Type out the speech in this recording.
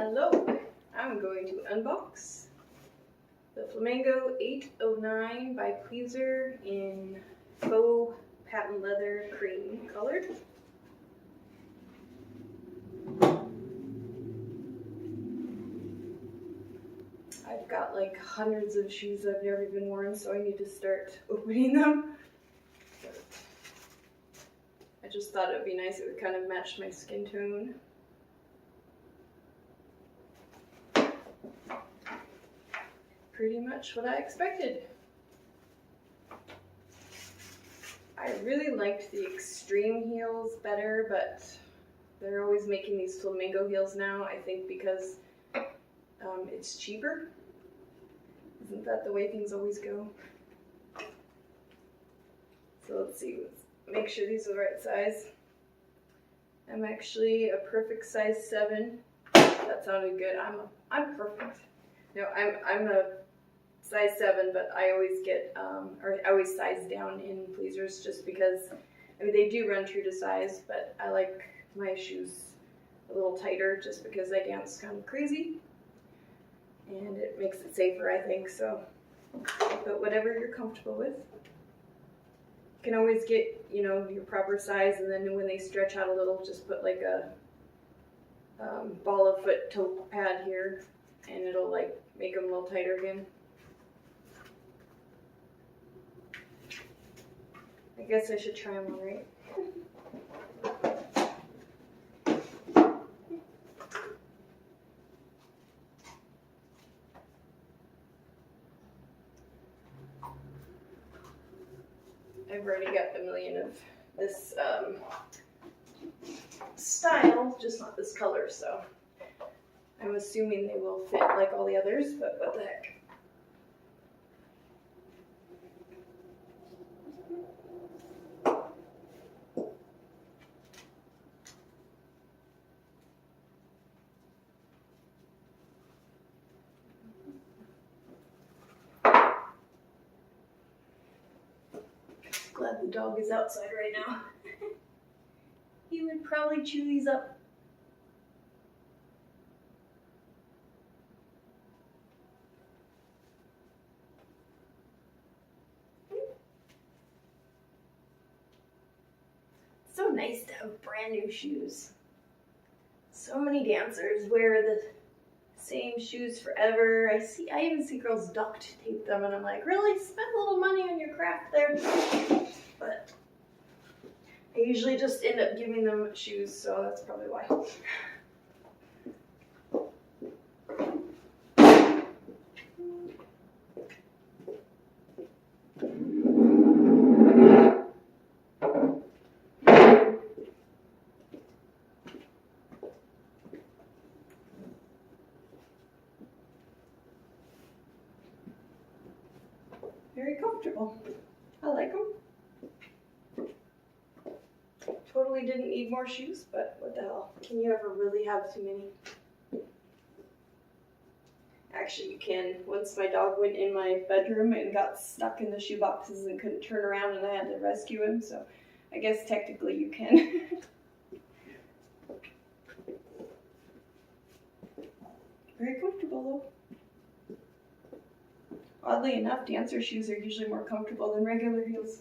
Hello, I'm going to unbox the FLAM809 by Pleaser in faux patent leather cream colored. I've got like hundreds of shoes I've never even worn, so I need to start opening them. I just thought it would be nice, it would kind of match my skin tone. Pretty much what I expected. I really liked the extreme heels better, but they're always making these flamingo heels now, I think because it's cheaper. Isn't that the way things always go? So let's see, make sure these are the right size. I'm actually a perfect size 7. That sounded good. I'm perfect. No, I'm a size 7, but I always get, or I always size down in Pleasers just because, I mean, they do run true to size, but I like my shoes a little tighter just because I dance kind of crazy, and it makes it safer, I think, so, but whatever you're comfortable with. You can always get, you know, your proper size, and then when they stretch out a little, just put like a ball of foot toe pad here, and it'll like make them a little tighter again. I guess I should try them on, right? I've already got a million of this style, just not this color, so I'm assuming they will fit like all the others, but what the heck. Glad the dog is outside right now. He would probably chew these up. So nice to have brand new shoes. So many dancers wear the same shoes forever. I even see girls duct tape them, and I'm like, really? Spend a little money on your craft there. But I usually just end up giving them shoes, so that's probably why. Very comfortable. I like them. Totally didn't need more shoes, but what the hell? Can you ever really have too many? Actually, you can. Once my dog went in my bedroom and got stuck in the shoe boxes and couldn't turn around, and I had to rescue him, so I guess technically you can. Very comfortable though. Oddly enough, dancer shoes are usually more comfortable than regular heels.